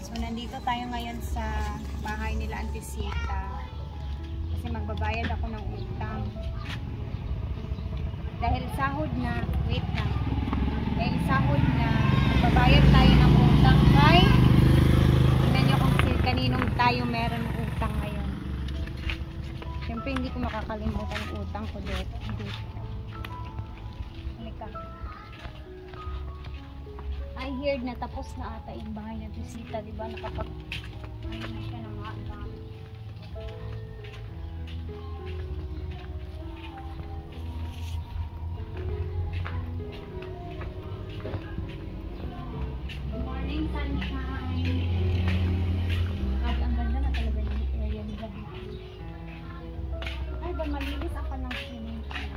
So, nandito tayo ngayon sa bahay nila Auntie Sita. Kasi magbabayad ako ng utang. Dahil sahod na, wait lang. Dahil sahod na, magbabayad tayo ng utang kay tignan nyo kung kaninong tayo meron ng utang ngayon. Siyempre, hindi ko makakalimutan ang utang ko dito. Halika. I heard na tapos na ata yung bahay na Sita, di ba? Nakapag ayun na siya ng mga alam. Good morning, sunshine. Grabe, ang ganda na talaga yung area ni gabi. Ay, ba malinis ako ng swimming pool.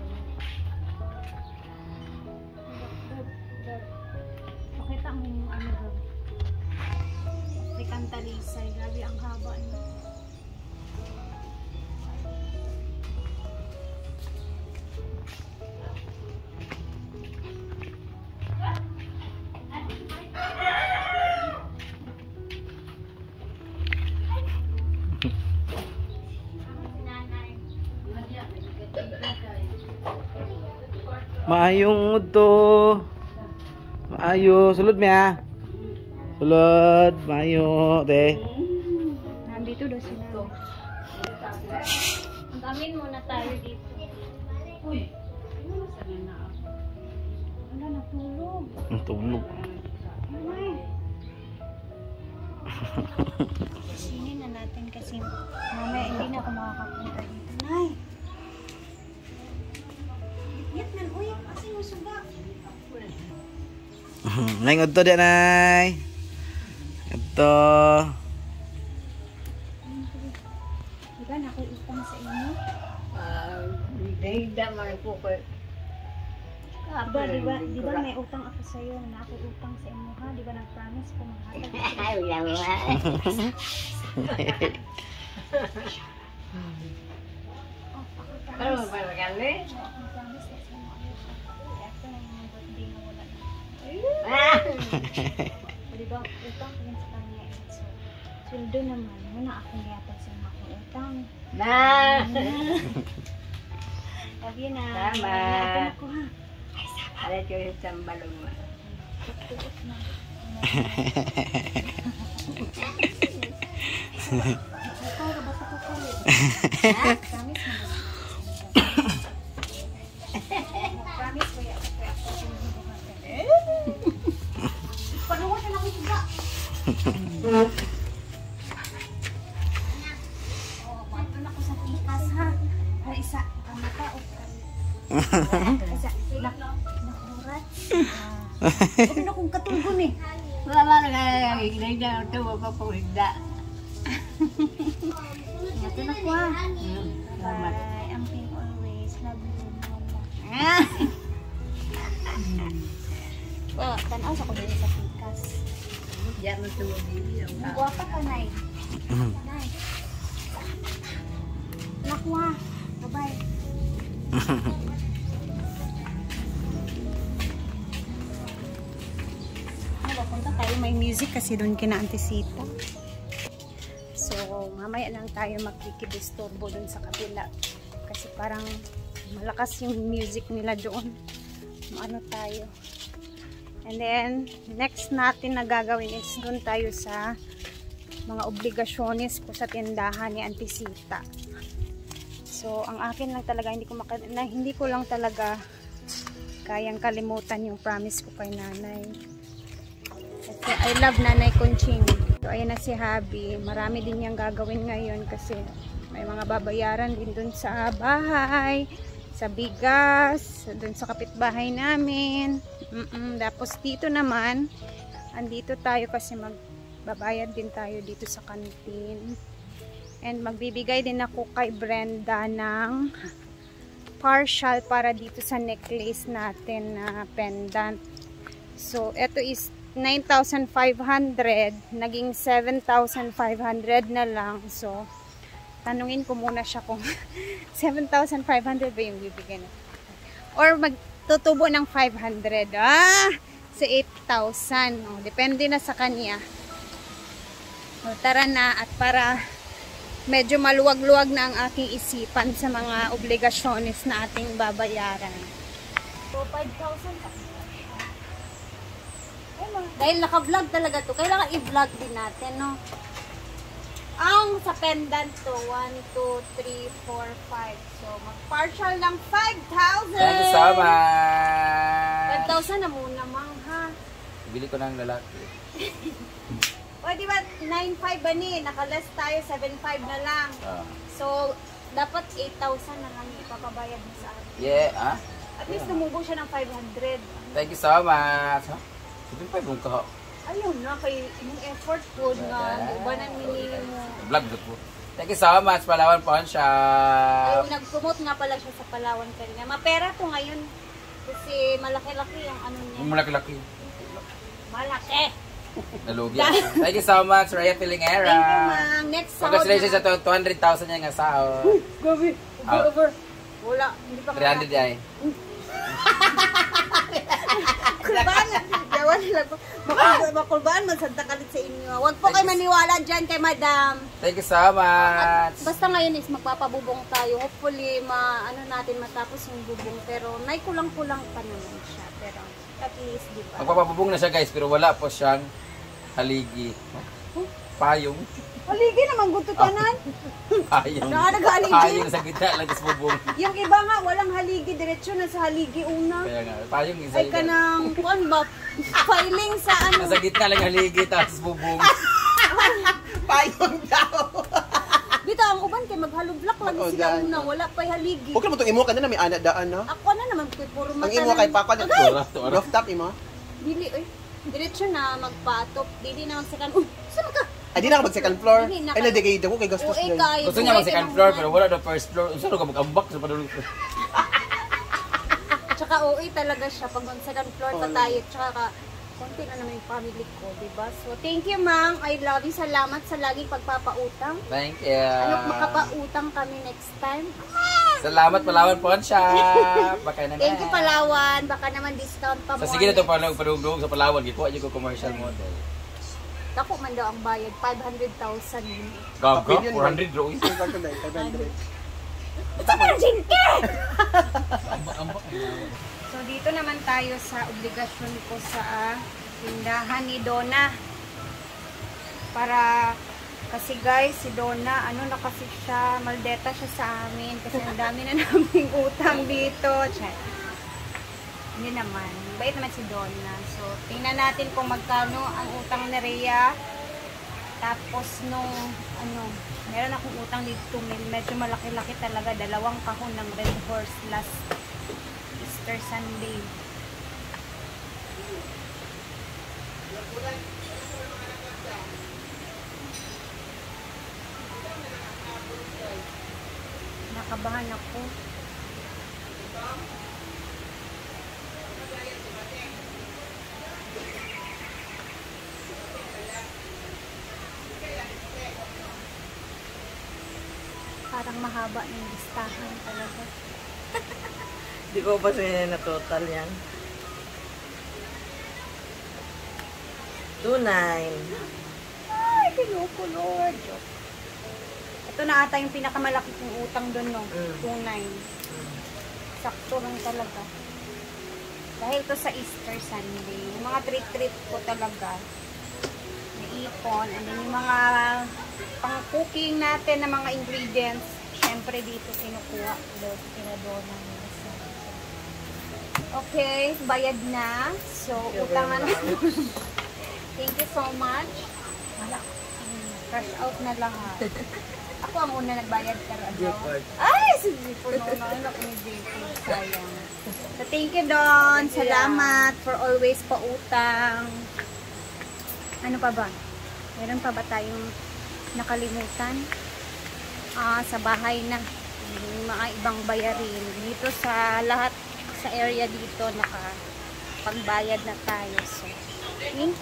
Pakita mo yung ano doon. African talisay. Grabe ang haba niya. Maayong udto. Maayo, sulod mi ha. Sulod, maayo, te. Nandito daw sila. Ang gamin muna tayo dito. Uy. Wala, natulog. Tulog. Sinin na natin kasi mamaya hindi na ako makakapunta dito. Nay! Yat nan, uy, kasi musuga. Nay, udto di nay. Udto. Diba, nakuutang sa inyo? Hindi naman po ko. Diba may utang ako sa iyo na ako utang sa inyo ha? Diba nag-promise ko maghatag? Ay, wala. Oh, ako Ano promise. ba nagali? Ako promise na sa inyo ayos ako. Ito na yung birthday na wala na. O diba, utang ko yun sa kanya. So, sweldo naman. Muna akong yatag sa mga utang. Na! Love you na. Salamat. Ito na ko ha. Alat ko yung sambalong mo. Tutok na. Ikaw, ba't ako ko? Promise na ba? Promise ko yan. Panuwa na ako juga. Oh, mato na ko sa tikas ha. Ay, isa. Ang mata o isa. Nakurat. Ano na kong katulgon eh. Wala ba nagagigilay na ito mo pa po higda. Ito na ko ha. Salamat. Bye. Amping always. Love you, mama. Oh, tanaw sa ko din sa tikas. Diyan mo ito mo bibi. Guwapa ka, Nay. Nay. Nakuha. Bye-bye. Punta tayo, may music kasi doon kina Auntie Sita. So, mamaya lang tayo magkikidisturbo doon sa kabila. Kasi parang malakas yung music nila doon. Ano tayo. And then, next natin na gagawin is doon tayo sa mga obligasyones ko sa tindahan ni Auntie Sita. So, ang akin lang talaga, hindi ko lang talaga kayang kalimutan yung promise ko kay nanay. Kasi I love Nanay Conching. So, ayan na si Habi. Marami din niyang gagawin ngayon kasi may mga babayaran din dun sa bahay, sa bigas, dun sa kapitbahay namin. Tapos dito naman, andito tayo kasi magbabayad din tayo dito sa kantin. And magbibigay din ako kay Brenda ng partial para dito sa necklace natin na pendant. So, ito is 9,500, naging 7,500 na lang. So, tanungin ko muna siya kung 7,500 ba yung bibigyan na. Or magtutubo ng 500. Sa 8,000. Oh, depende na sa kanya. O, tara na at para medyo maluwag-luwag na ang aking isipan sa mga obligasyones na ating babayaran. So, 5,000 pa. Dahil naka-vlog talaga to, kailangan i-vlog din natin, no? Ang sa pendant to, 1, 2, 3, 4, 5. So, mag-partial ng 5,000! Thank you so much! 5,000 na muna, Mang, ha? Bili ko ng lalaki. O, di ba, 9,500 ba ni? Naka-less tayo, 7,500 na lang. So, dapat 8,000 na lang ipapabayad mo sa atin. Yeah, At least tumubong siya ng 500. Thank you so much. Sabi pa yung ka. Ayun na, kay yung effort po nga. Diba nang minili mo? Vlog po. Thank you so much, Palawan Pawn Shop. Ay, nag-promote nga pala siya sa Palawan kanina. Mapera to ngayon. Kasi malaki-laki yung ano niya. Malaki-laki. Malaki! Nalugi. Thank you so much, Rhea Pilingera. Thank you, ma'am. Next sahod Congratulations na. sa 200,000 niya nga sahod. Gabi. Over. Wala. Hindi pa 300 ay. Kulbaan. Yawan lang po. Makulbaan man Santa Kalit sa inyo. Huwag po kayo maniwala dyan kay madam. Thank you so much. Basta ngayon is magpapabubong tayo. Hopefully, natin matapos yung bubong. Pero kulang-kulang pa naman siya. Pero at least, di ba? Magpapabubong na siya guys, pero wala po siyang haligi. Payong. Haligi naman gututanan. Payong. Nag-haligi. Payong sa gitna lang sa bubong. Yung iba nga, walang haligi. Diretso na sa haligi una. Kaya nga, payong isa. Ay ka nang, kuan ba? Filing sa ano. Nasa gitna lang haligi, tapos bubong. Payong daw. Dito, ang uban kay maghalublock lang sila una. Wala pa'y haligi. Huwag naman itong imo ka na may ana daan na. Ako na naman, puro mata. Ang imo kay Papa na ito. Rooftop imo. Dili, oy. Diretso na, magpatop. Dili na magsakan. Saan ka? Ay, di na ka mag second floor. Dili na Ay, nadigay daw kay gastos Uy, dyan. kayo. Gusto niya mag second floor, pero wala na first floor. Saan ka mag-ambak sa padulong ko? Tsaka OA talaga siya. Pag on second floor pa tayo. Tsaka konti na naman yung family ko, diba? So, thank you, ma'am. I love you. Salamat sa laging pagpapautang. Thank you. Ano, makapautang kami next time. Salamat, Palawan Pawn Shop. Baka naman. Thank you, Palawan. Baka naman discount pa mo. Sa sige na ito, padulong sa Palawan. Gikuha niyo ko commercial model. Dako man daw ang bayad. 500,000. Gago, 400 bro. So, dito naman tayo sa obligasyon ko sa tindahan ni Donna. Kasi guys, si Donna, na kasi siya, maldeta siya sa amin. Kasi ang dami na naming utang dito. Check. Hindi naman. Bait naman si Donna. So, tingnan natin kung magkano ang utang ni Rhea. Tapos meron akong utang dito. Medyo malaki-laki talaga. 2 kahon ng Red Horse last Easter Sunday. Nakabahan ako. Parang mahaba ng listahan talaga. Hindi ko pa siya na total yan. 2,900. Ay, kinuko, Lord. Ito na ata yung pinakamalaki kong utang doon, no? 2,900. Sakto lang talaga. Dahil to sa Easter Sunday. Yung mga treat-treat ko talaga. May ipon. And then yung mga pang-cooking natin na mga ingredients, syempre dito kinukuha doon. Pinadona nila. Okay, bayad na. So, utangan na. Thank you so much. Wala. Cash out na lahat. Ako ang una nagbayad pero ano. Ay, si Zippo naman ako ni Zippo. Sayang. So, thank you, Don. Salamat for always pautang. Ano pa ba? Meron pa ba tayong nakalimutan? Sa bahay na. Yung mga ibang bayarin. Dito sa lahat sa area dito nakapagbayad na tayo. So, thank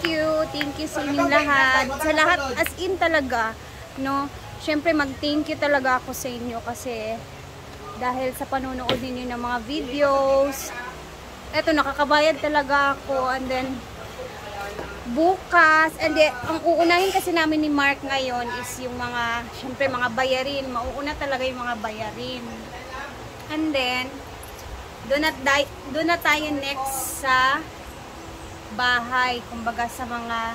you sa inyong lahat. Sa lahat, as in talaga, no? Syempre, mag-thank you talaga ako sa inyo kasi dahil sa panonood ninyo ng mga videos, eto, nakakabayad talaga ako. And then, bukas, and then, ang uunahin kasi namin ni Mark ngayon is yung mga, syempre mga bayarin, mauuna talaga yung mga bayarin. And then, doon na tayo next sa bahay, kumbaga sa mga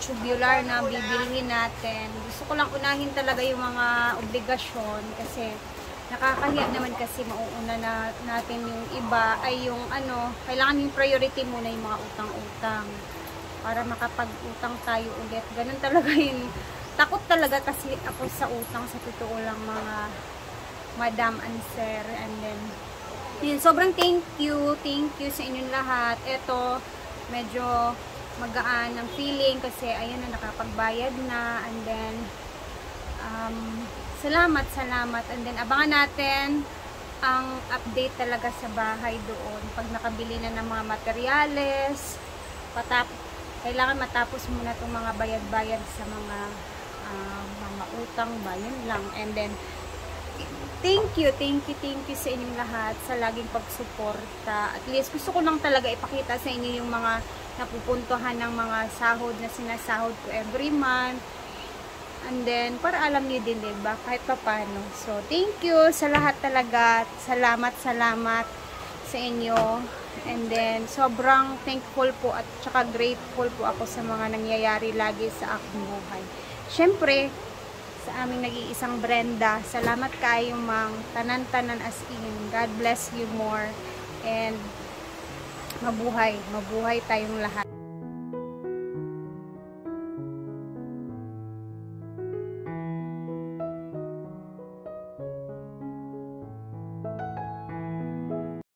tubular na bibilhin natin. Gusto ko lang unahin talaga yung mga obligasyon kasi nakakahiya naman kasi mauuna na natin yung iba ay yung kailangan yung priority muna yung mga utang-utang para makapag-utang tayo ulit. Ganun talaga yun. Takot talaga kasi ako sa utang, sa totoo lang mga madam and sir. And then yun, sobrang thank you sa inyong lahat. Ito medyo magaan ang feeling kasi ayan na, nakapagbayad na. And then salamat. And then, abangan natin ang update talaga sa bahay doon. Pag nakabili na ng mga materyales, kailangan matapos muna itong mga bayad-bayad sa mga utang ba. Yun lang. And then, thank you sa inyong lahat sa laging pagsuporta. At least, gusto ko lang talaga ipakita sa inyo yung mga napupuntuhan ng mga sahod na sinasahod ko every month. And then, para alam niyo din, diba? Kahit pa paano. So, thank you sa lahat talaga. Salamat sa inyo. And then, sobrang thankful po at saka grateful po ako sa mga nangyayari lagi sa aking buhay. Syempre, sa aming nag-iisang Brenda, salamat kayo mang tanan-tanan as in. God bless you more. And mabuhay tayong lahat.